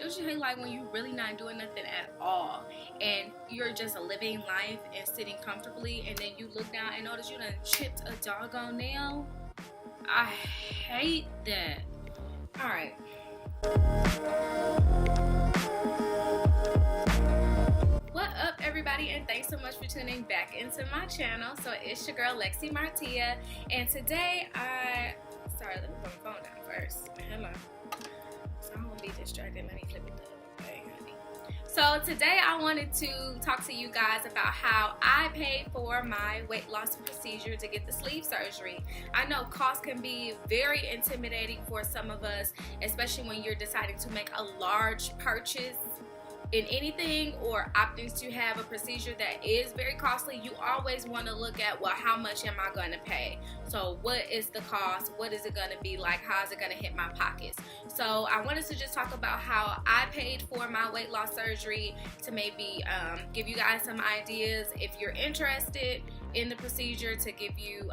usually like when you're really not doing nothing at all and you're just living life and sitting comfortably, and then you look down and notice you done chipped a doggone nail. I hate that. Alright. What up, everybody, and thanks so much for tuning back into my channel. So it's your girl Lexi Martia, and today let me put my phone down first. Hello. So I won't be distracted. Let me flip it the other way, honey. So today I wanted to talk to you guys about how I paid for my weight loss procedure to get the sleeve surgery. I know cost can be very intimidating for some of us, especially when you're deciding to make a large purchase in anything or opting to have a procedure that is very costly. You always want to look at, well, how much am I going to pay? So what is the cost? What is it going to be like? How is it going to hit my pockets? So I wanted to just talk about how I paid for my weight loss surgery to maybe give you guys some ideas if you're interested in the procedure, to give you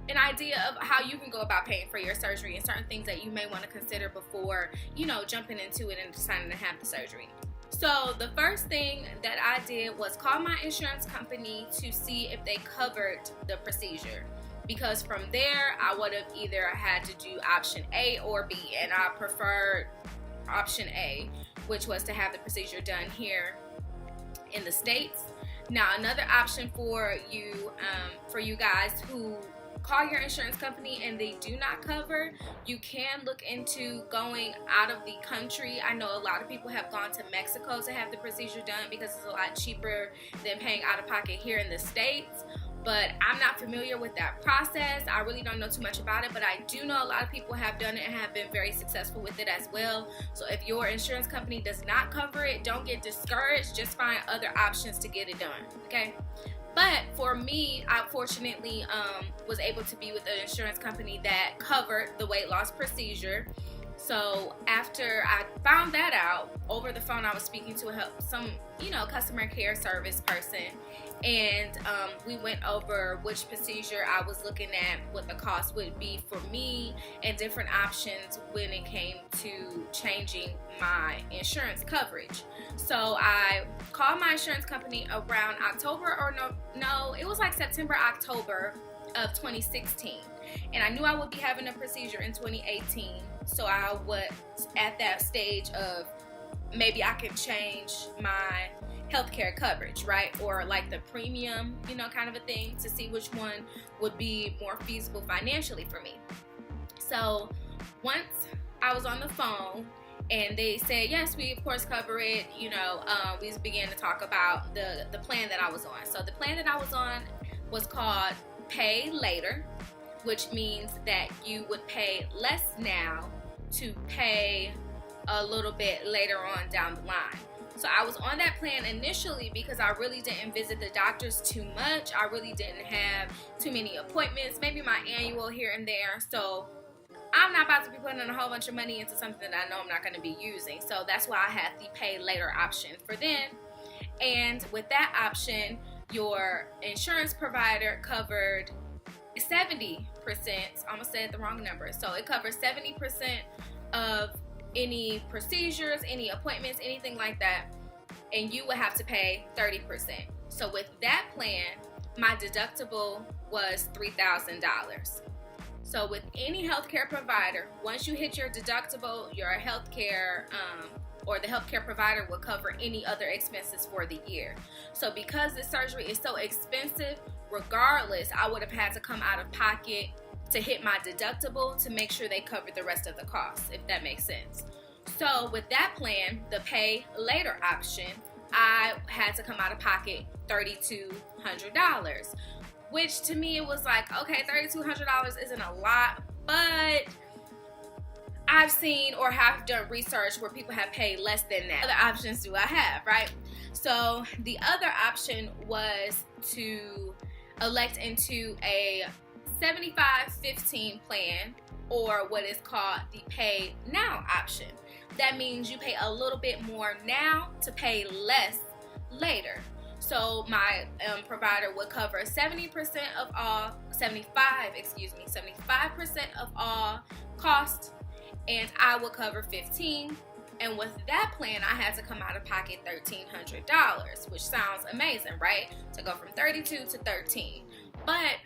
an idea of how you can go about paying for your surgery and certain things that you may want to consider before, you know, jumping into it and deciding to have the surgery. So the first thing that I did was call my insurance company to see if they covered the procedure, because from there I would have either had to do option A or B, and I preferred option A, which was to have the procedure done here in the States. Now, another option for you guys who call your insurance company and they do not cover, you can look into going out of the country. I know a lot of people have gone to Mexico to have the procedure done because it's a lot cheaper than paying out of pocket here in the States. But I'm not familiar with that process. I really don't know too much about it, but I do know a lot of people have done it and have been very successful with it as well. So if your insurance company does not cover it, don't get discouraged. Just find other options to get it done, okay? But for me, I fortunately was able to be with an insurance company that covered the weight loss procedure. So after I found that out over the phone, I was speaking to some customer care service person, and we went over which procedure I was looking at, what the cost would be for me, and different options when it came to changing my insurance coverage. So I called my insurance company around October, or no, it was like September, October of 2016. And I knew I would be having a procedure in 2018. So I was at that stage of maybe I can change my healthcare coverage, right? Or like the premium, kind of a thing, to see which one would be more feasible financially for me. So once I was on the phone and they said, yes, we of course cover it, we began to talk about the plan that I was on. So the plan that I was on was called Pay Later, which means that you would pay less now to pay a little bit later on down the line. So I was on that plan initially because I really didn't visit the doctors too much. I really didn't have too many appointments, maybe my annual here and there. So I'm not about to be putting in a whole bunch of money into something that I know I'm not going to be using. So that's why I had the pay later option for then. And with that option, your insurance provider covered 70%, I almost said the wrong number. So it covers 70% of any procedures, any appointments, anything like that, and you would have to pay 30%. So with that plan, my deductible was $3,000. So with any healthcare provider, once you hit your deductible, your healthcare or the healthcare provider will cover any other expenses for the year. So because the surgery is so expensive, regardless, I would have had to come out of pocket to hit my deductible to make sure they covered the rest of the costs, if that makes sense. So with that plan, the pay later option, I had to come out of pocket $3,200, which to me it was like, okay, $3,200 isn't a lot, but I've seen or have done research where people have paid less than that. Other options do I have, right? So the other option was to elect into a 75-15 plan, or what is called the pay now option. That means you pay a little bit more now to pay less later. So my provider would cover 75% of all costs, and I will cover 15% And with that plan, I had to come out of pocket $1,300, which sounds amazing, right? To go from 32 to 13. But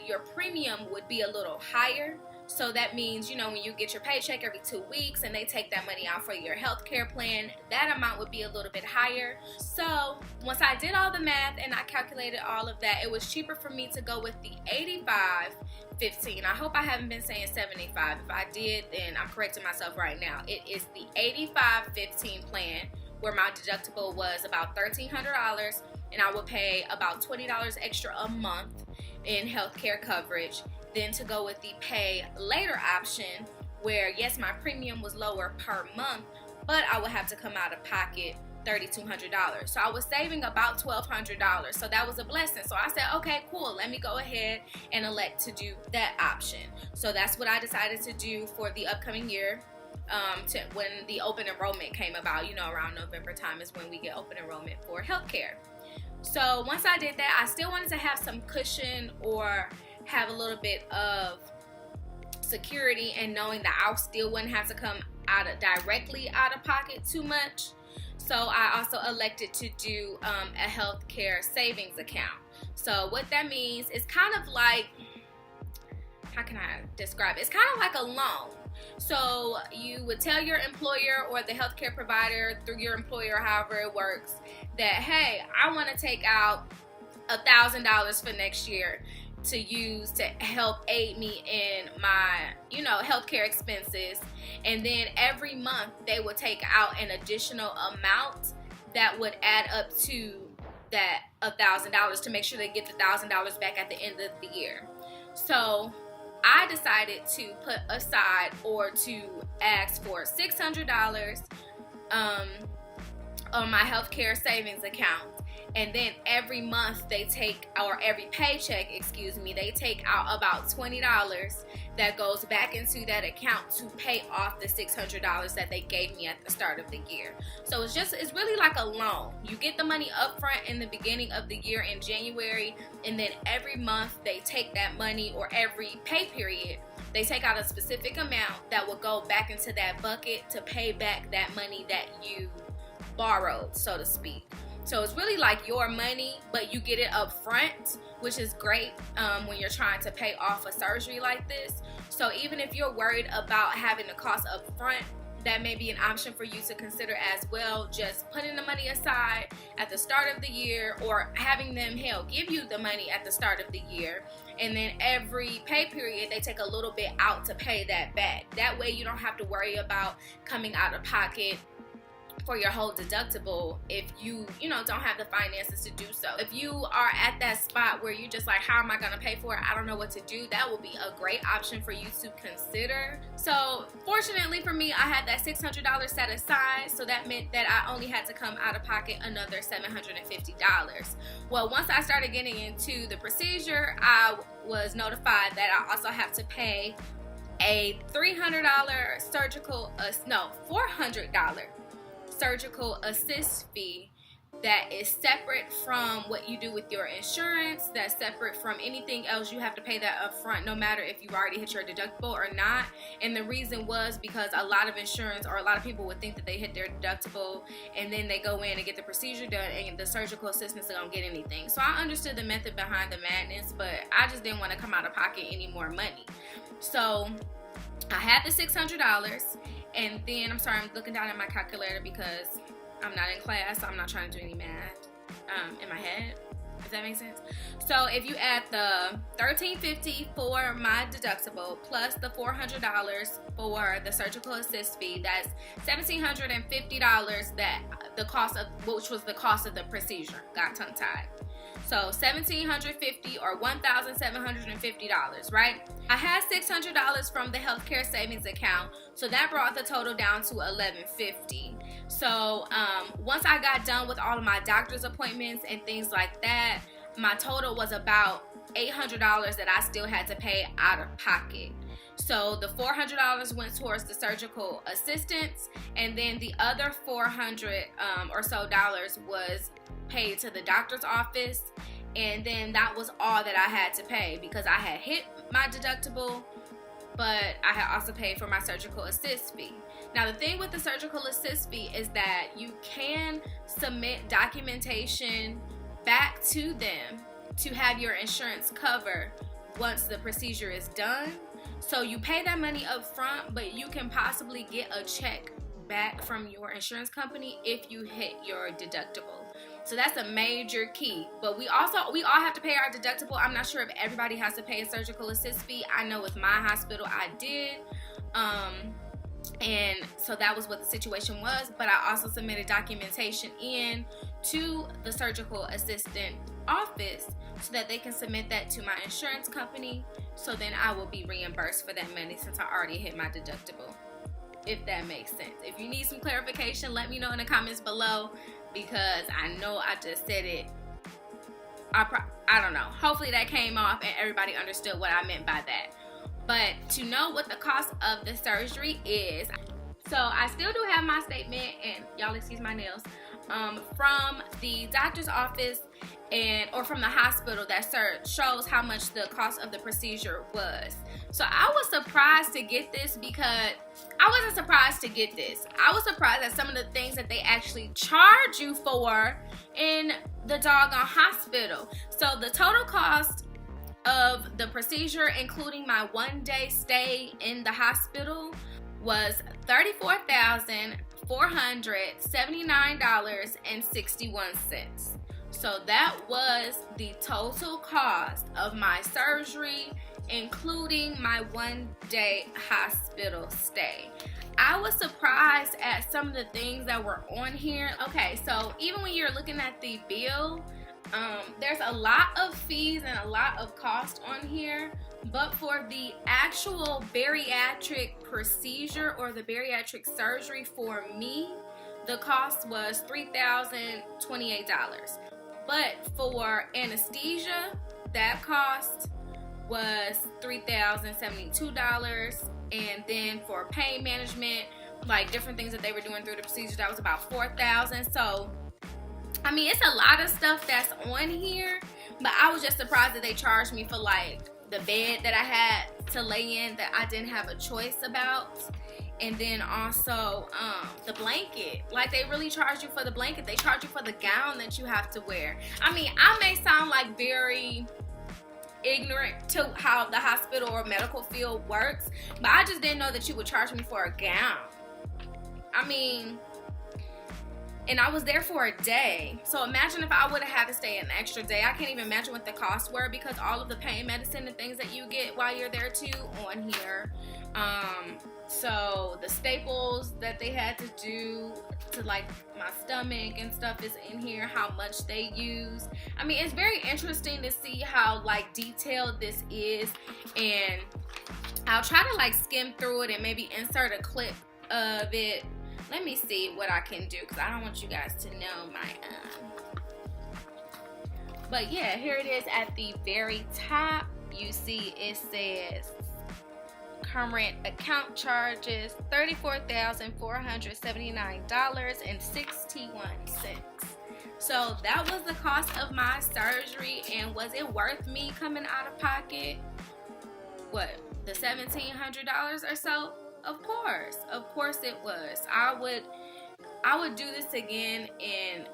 your premium would be a little higher. So that means, you know, when you get your paycheck every 2 weeks and they take that money out for your health care plan, that amount would be a little bit higher. So once I did all the math and I calculated all of that, it was cheaper for me to go with the 85-15. I hope I haven't been saying 75. If I did, then I'm correcting myself right now. It is the 85-15 plan, where my deductible was about $1,300 and I would pay about $20 extra a month in healthcare coverage. Then to go with the pay later option, where yes, my premium was lower per month, but I would have to come out of pocket $3,200. So I was saving about $1,200. So that was a blessing. So I said, okay, cool, let me go ahead and elect to do that option. So that's what I decided to do for the upcoming year. When the open enrollment came about, you know, around November time is when we get open enrollment for healthcare. So once I did that, I still wanted to have some cushion or have a little bit of security, and knowing that I still wouldn't have to come directly out of pocket too much. So I also elected to do a healthcare savings account. So what that means is kind of like, how can I describe it? It's kind of like a loan. So you would tell your employer or the healthcare provider through your employer, however it works, that, hey, I want to take out $1,000 for next year to use to help aid me in my, you know, healthcare expenses. And then every month they would take out an additional amount that would add up to that $1,000 to make sure they get the $1,000 back at the end of the year. So I decided to put aside or to ask for $600 on my healthcare savings account. And then every month they take, or every paycheck, they take out about $20 that goes back into that account to pay off the $600 that they gave me at the start of the year. So it's really like a loan. You get the money up front in the beginning of the year in January, and then every month they take that money, or every pay period, they take out a specific amount that will go back into that bucket to pay back that money that you borrowed, so to speak. So it's really like your money, but you get it up front, which is great when you're trying to pay off a surgery like this. So even if you're worried about having the cost up front, that may be an option for you to consider as well. Just putting the money aside at the start of the year, or having them give you the money at the start of the year, and then every pay period they take a little bit out to pay that back. That way you don't have to worry about coming out of pocket for your whole deductible if you don't have the finances to do so. If you are at that spot where you're just like, how am I going to pay for it? I don't know what to do. That will be a great option for you to consider. So fortunately for me, I had that $600 set aside, so that meant that I only had to come out of pocket another $750. Well, once I started getting into the procedure, I was notified that I also have to pay a $400 surgical assist fee that is separate from what you do with your insurance, that's separate from anything else. You have to pay that up front, no matter if you've already hit your deductible or not. And the reason was because a lot of insurance, or a lot of people would think that they hit their deductible and then they go in and get the procedure done and the surgical assistants don't get anything. So I understood the method behind the madness, but I just didn't want to come out of pocket any more money. So I had the $600, and then, I'm looking down at my calculator because I'm not in class, so I'm not trying to do any math in my head, if that makes sense. So if you add the $1,350 for my deductible plus the $400 for the surgical assist fee, that's $1,750 which was the cost of the procedure. Got tongue-tied. So $1,750 or $1,750, right? I had $600 from the healthcare savings account, so that brought the total down to $1,150. So once I got done with all of my doctor's appointments and things like that, my total was about $800 that I still had to pay out of pocket. So the $400 went towards the surgical assistance, and then the other $400 or so was paid to the doctor's office. And then that was all that I had to pay because I had hit my deductible but I had also paid for my surgical assist fee. Now, the thing with the surgical assist fee is that you can submit documentation back to them to have your insurance cover once the procedure is done. So you pay that money up front, but you can possibly get a check back from your insurance company if you hit your deductible. So that's a major key. But we all have to pay our deductible. I'm not sure if everybody has to pay a surgical assist fee. I know with my hospital I did. And so that was what the situation was. But I also submitted documentation in to the surgical assistant office so that they can submit that to my insurance company. So then I will be reimbursed for that money since I already hit my deductible. If that makes sense. If you need some clarification, let me know in the comments below, because I know I just said it. I don't know. Hopefully that came off and everybody understood what I meant by that. But to know what the cost of the surgery is, so I still do have my statement, and y'all excuse my nails, from the doctor's office or from the hospital that shows how much the cost of the procedure was. So I was surprised to get this, because I wasn't surprised to get this. I was surprised at some of the things that they actually charge you for in the doggone hospital. So the total cost of the procedure, including my 1-day stay in the hospital, was $34,479.61. So that was the total cost of my surgery, including my 1-day hospital stay. I was surprised at some of the things that were on here. Okay, so even when you're looking at the bill, there's a lot of fees and a lot of cost on here, but for the actual bariatric procedure or the bariatric surgery for me, the cost was $3,028. But for anesthesia, that cost was $3,072. And then for pain management, like different things that they were doing through the procedure, that was about $4,000. So I mean, it's a lot of stuff that's on here, but I was just surprised that they charged me for like the bed that I had to lay in that I didn't have a choice about. And then also the blanket. Like, they really charge you for the blanket. They charge you for the gown that you have to wear. I mean, I may sound like very ignorant to how the hospital or medical field works, but I just didn't know that you would charge me for a gown. I mean, and I was there for a day. So imagine if I would have had to stay an extra day. I can't even imagine what the costs were, because all of the pain medicine and things that you get while you're there too on here. So the staples that they had to do to like my stomach and stuff is in here, how much they use. I mean, it's very interesting to see how like detailed this is, and I'll try to like skim through it and maybe insert a clip of it. Let me see what I can do, because I don't want you guys to know my but yeah, here it is at the very top. You see it says current account charges $34,479.61. So that was the cost of my surgery, and was it worth me coming out of pocket what, the $1,700 or so? Of course it was. I would do this again in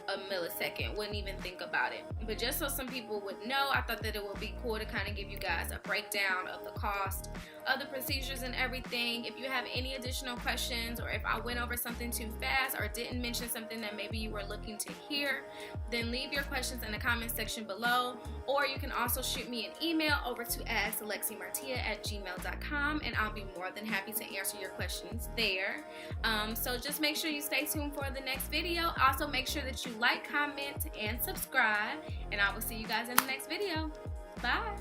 a millisecond, wouldn't even think about it. But just so some people would know, I thought that it would be cool to kind of give you guys a breakdown of the cost of the procedures and everything. If you have any additional questions, or if I went over something too fast or didn't mention something that maybe you were looking to hear, then leave your questions in the comment section below, or you can also shoot me an email over to askleximartia@gmail.com, and I'll be more than happy to answer your questions there. So just make sure you stay tuned for the next video. Also, make sure that you like, comment, and subscribe, and I will see you guys in the next video. Bye.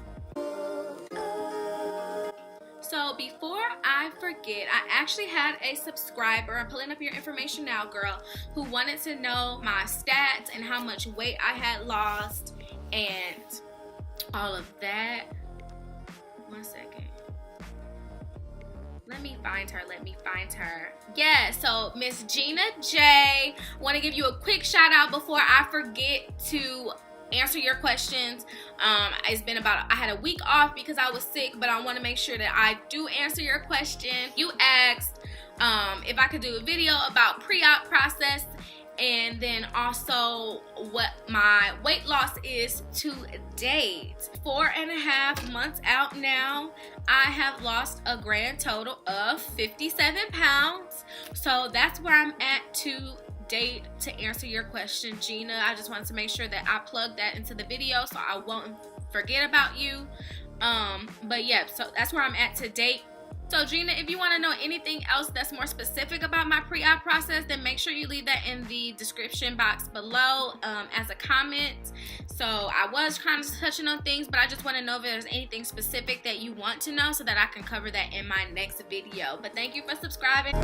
So before I forget, I actually had a subscriber, I'm pulling up your information now, girl, who wanted to know my stats and how much weight I had lost and all of that. 1 second. Let me find her. Yeah, so Miss Gina J, want to give you a quick shout out before I forget to answer your questions. I had a week off because I was sick, but I want to make sure that I do answer your question. You asked if I could do a video about pre-op process, and then also what my weight loss is to date. 4.5 months out now, I have lost a grand total of 57 pounds. So that's where I'm at to date to answer your question, Gina. I just wanted to make sure that I plug that into the video so I won't forget about you. But yeah, so that's where I'm at to date. So Gina, if you want to know anything else that's more specific about my pre-op process, then make sure you leave that in the description box below as a comment. So I was kind of touching on things, but I just want to know if there's anything specific that you want to know so that I can cover that in my next video. But thank you for subscribing.